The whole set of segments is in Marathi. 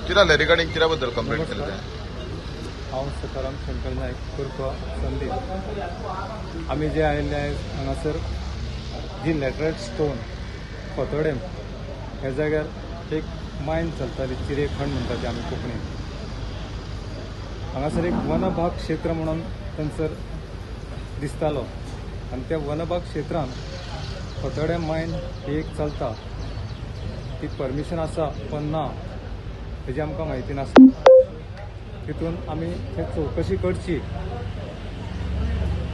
कित्याक जालें रिगार्डींग कित्या बद्दल कंप्लेंट केली तें? हांव सकाराम शंकर नायक उर्फ संदीप आमी जे आयिल्ले आयज हांगासर जी लॅटरायट स्टोन खोतोडेम ह्या जाग्यार एक मायन चलताली चिरे खण म्हणटा ती आमी कोंकणीन. हांगासर एक वनभाग क्षेत्र म्हणून थंयसर दिसतालो आनी त्या वनभाग क्षेत्रांत खोतोडेम मायन ही एक चलता. ती परमिशन आसा वा ना हेजी आमकां म्हायती नासता. तितून आमी हे चवकशी करची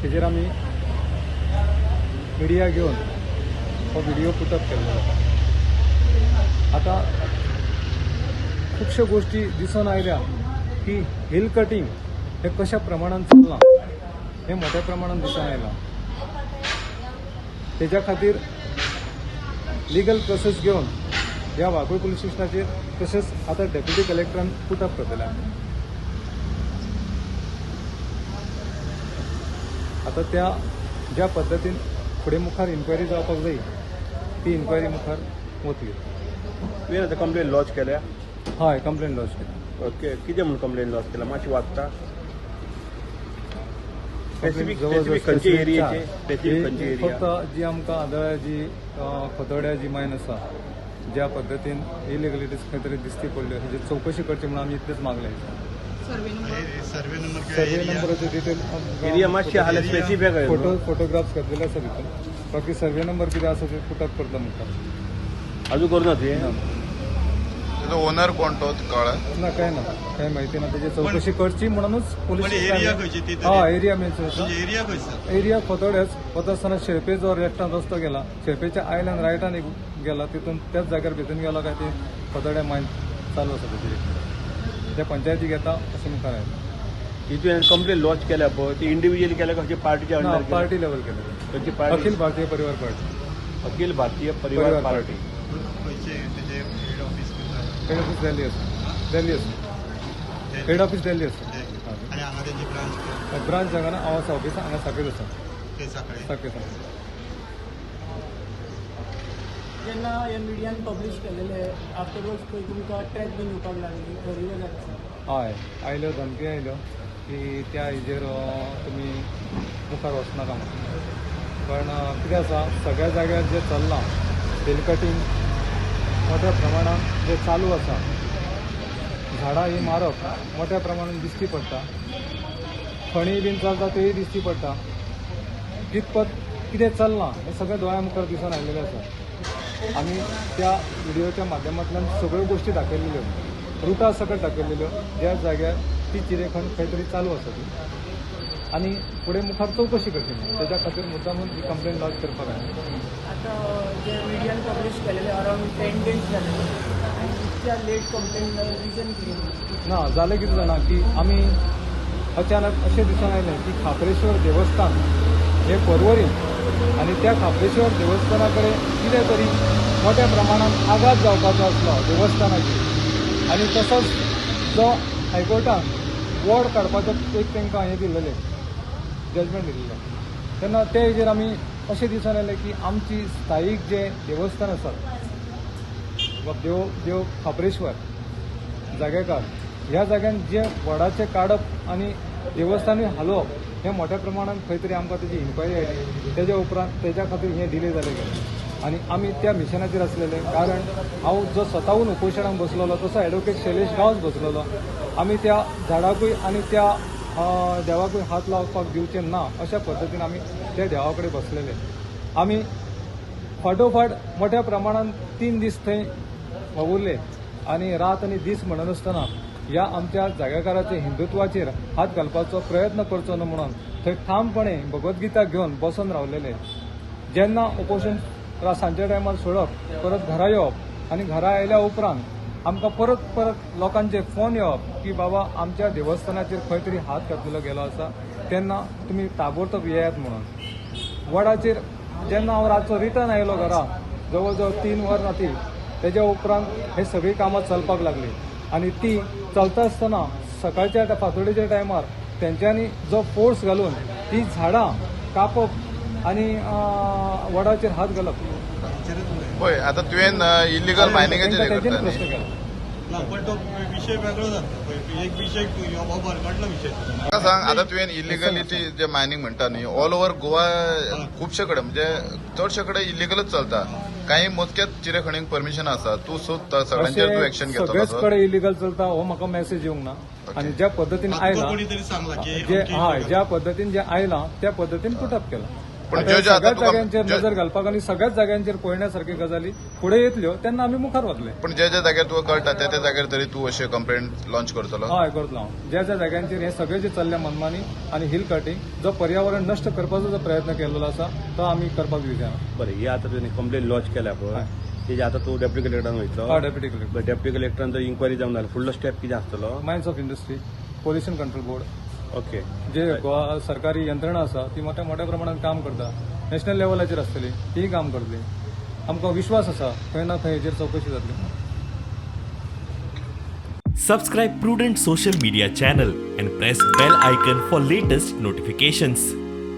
तेजेर आमी मिडिया घेवन हो व्हिडिओ पुटअप केल्लो. आता खुबश्यो गोष्टी दिसून आयल्या की हिल कटींग हे कशा प्रमाणात चल्लां हे मोठ्या प्रमाणात दिसून आयलां. तेज्या खातीर लिगल प्रोसेस घेवन ह्या वाघोळ पुलीस स्टेशनाचेर तशेंच आतां डेप्युटी कलेक्टरान पुटअप करतले. आता त्या ज्या पद्दतीन फुडें मुखार इन्क्वायरी जावपाक जाय ती इन्क्वायरी मुखार वतली. तुवें आतां कंप्लेन लॉन्च केल्या? हय, कंप्लेन लॉन्च केली. ओके, कितें म्हणून कंप्लेन लॉन्च केला मातशी वाचता? स्पेसिफीक खंयचे एरियाचे? स्पेसिफीक खंयचे एरिया? फक्त जी आमकां आदळ्या जी खोतोड्या जी मायन आसा ज्या पद्दतीन इलिगलिटीज खंय तरी दिसती पडल्यो हेजी चवकशी करची म्हणून आमी इतलेंच मागलें. सर्वे नंबराचे डिटेल एरिया मातशी हाले स्पेसिफीक फोटोग्राफ्स घातलेले आसा भितर. बाकी सर्वे नंबर कितें आसा ते पुटअप करता मुखार. अजून करूं ना तुवें? तेजो ओनर कोण तो कळ्ळा? ना काय माहिती ना. तेजी चवकशी करची म्हणूनच पोलीस एरिया खंयची ती? एरिया मेन्शन एरिया खंयचा? एरिया खोतोड्याच. वता आसतना शेळपे जो लेफ्टान रस्तो गेला शेळपेच्या आयल्यान रायटान एक गेला तितून त्याच जाग्यार भितून गेला काय ते खोतोड्या मायन चालू आसा तेजेर. त्या पंचायतीक येता अशें मुखार आयला. ही तुवें कंप्लेन लॉन्च केल्या पळय ती इंडिव्हिज्युअली केल्या खंयच्या पार्टीच्या अंडर? पार्टी लेवल केली. खंयची पार्टी? अखिल भारतीय परिवार पार्टी. अखिल भारतीय परिवार पार्टी. खंयचे तेजे head office head office Delhi आसा. हेड ऑफिस दिल्ली आसा. आनी हांगा तेजी ब्रांच ब्रांच हांगा ना हांव आसा ऑफिस हांगा साखळेत आसा. ते सकाळी साखळेत. जेन्ना हे मिडियान पब्लीश केलेले आफ्टरवर्ड्स खंय तुमकां ट्रॅक बीन येवपाक लागली खरी गजाल आसा? हय, आयल्यो धमकी आयल्यो की त्या हेजेर तुमी मुखार वचनाका म्हणून. पण कितें आसा सगळ्या जाग्यार जें चल्लां हिल कटींग मोठ्या प्रमाणात जें चालू आसा झाडां ही मारप मोठ्या प्रमाणात दिश्टी पडटा. खणी बीन चलता तेय दिश्टी पडटा. कितपत कितें चल्लां हें सगळें दोळ्या मुखार दिसून आयिल्लें आसा. आमी त्या व्हिडिओच्या माध्यमांतल्यान सगळ्यो गोश्टी दाखयलेल्यो रुटा सकट दाखयलेल्यो ज्या जाग्यार ती चिरेखण खंय तरी चालू आसा ती आनी फुडें मुखार चवकशी करची म्हणून तेज्या खातीर मुद्दामून ही कंप्लेन लॉन्च करपाक आयली. आतां जे मिडियान पब्लीश केलेले अरावंड 10 days जाले आनी इतल्या लेट कंप्लेन रिजन कितें? ना जालें कितें जाणा की आमी अचानक अशें दिसून आयलें की खापरेश्वर देवस्थान हें पर्वरीन आनी त्या खापरेश्वर देवस्थाना कडेन कितें तरी मोठ्या प्रमाणात आघात जावपाचो आसलो देवस्थानाचेर आनी तसोच जो हायकोर्टान वॉर्ड काडपाचो एक तांकां हें दिल्लेलें जजमेंट दिल्लें तेन्ना ते हेजेर आमी अशें दिसून आयलें की आमची स्थायीक जे देवस्थान आसात वा देव खापरेश्वर जागेकार ह्या जाग्यान जे वॉर्डाचें काडप आनी देवस्थानूय हालोवप हें मोठ्या प्रमाणात खंय तरी आमकां तेजी इन्क्वायरी आयली. तेज्या उपरांत तेज्या खातीर हें डिले जालें गेलें आनी आमी त्या मिशनाचेर आसलेले. कारण हांव जो स्वताहून उपोशणाक बसलेलो तसो एडवोकेट शैलेश गांवस बसलेलो. आमी त्या झाडाकूय आनी त्या देवाकूय हात लावपाक दिवचे ना अशा पद्दतीन आमी त्या देवा कडेन बसलेले. आमी फाटोफाट मोठ्या प्रमाणात 3 दीस थंय वावुरले आनी रात आनी दीस म्हणनासतना ह्या आमच्या जाग्याकाराचे हिंदुत्वाचेर हात घालपाचो प्रयत्न करचो न्हू म्हणून थंय ठामपणे भगवद्गीता घेवन बसून रावलेले. जेन्ना उपोशण सांजच्या टायमार सोडप परत घरा येवप आनी घरा आयल्या उपरांत आमकां परत लोकांचे फोन येवप की बाबा आमच्या देवस्थानाचेर खंय तरी हात घातलेलो गेलो आसा तेन्ना तुमी ताबडतोब येयात म्हणून. वडाचेर जेन्ना हांव रातचो रिटर्न आयलो घरा जवळ जवळ 3 वर राती तेज्या उपरांत हे सगळी कामां चलपाक लागली आनी ती चलता आसतना सकाळच्या फातोडेच्या टायमार तेंच्यांनी जो फोर्स घालून ती झाडां कापप आनी वडाचेर हात घालप. पळय आतां तुवें इलिगल मायनिंगाचेर प्रश्न केला. ना पण तो विषय वेगळो जाता एक विषय हो भरकटलो विषय म्हाका सांग आता तुवें इलिगलिटी जे मायनिंग म्हणटा न्ही ऑल ओव्हर गोवा खुबशे कडेन म्हणजे चडशे कडेन इलिगलच चलता काही मोजक्याच चिरेखणीक परमिशन आसा तू सगळ्यांचेर तू एक्शन सगळेच घेतलो कडे इलिगल चलता हो म्हाका मेसेज येवंक ना आणि ज्या पद्धतीने आमकां आयला कोणीतरी सांगला की जे अमकी हय ज्या पद्धतीने जे आयला त्या पद्धतीने पुटअप केला पण आता ज्यो ज्यो आता सगळ्याच तुका- जाग्यांचेर ज्यो- नजर घालपाक आणि सगळ्याच जाग्यांचेर पळयण्यासारख्यो गजाली फुडें येतल्यो तेन्ना आमी मुखार वतले पण ज्या ज्या जाग्यार तुका कळटा त्या त्या जाग्यार तरी तू अशें कंप्लेंट लॉन्च करतलो हय करतलो हांव ज्या ज्या जाग्यांचेर हे सगळे जे चल्ल्या मनमानी आणि हिल कटींग जो पर्यावरण नश्ट करपाचो जो प्रयत्न केलेलो आसा तो आमी करपाक विचारना बरं हे आता तुवें कंप्लेन लॉन्च केल्या पळय तेजे आता तू डेप्युटी कलेक्टरान वयतलो डेप्युटी कलेक्टर डेप्युटी कलेक्टरान जर इन्क्वायरी जावन जाल्यार फुडलो स्टेप कितें आसतलो mines of industry pollution control board okay जे गोवा सरकारी यंत्रणा आसा ती मोठ्या मोठ्या प्रमाणात काम करता नॅशनल लेवलाचेर आसतली तीय काम करतली आमकां विश्वास आसा खंय ना खंय हेचेर चवकशी जातली Subscribe Prudent Social Media channel and press bell icon for latest notifications.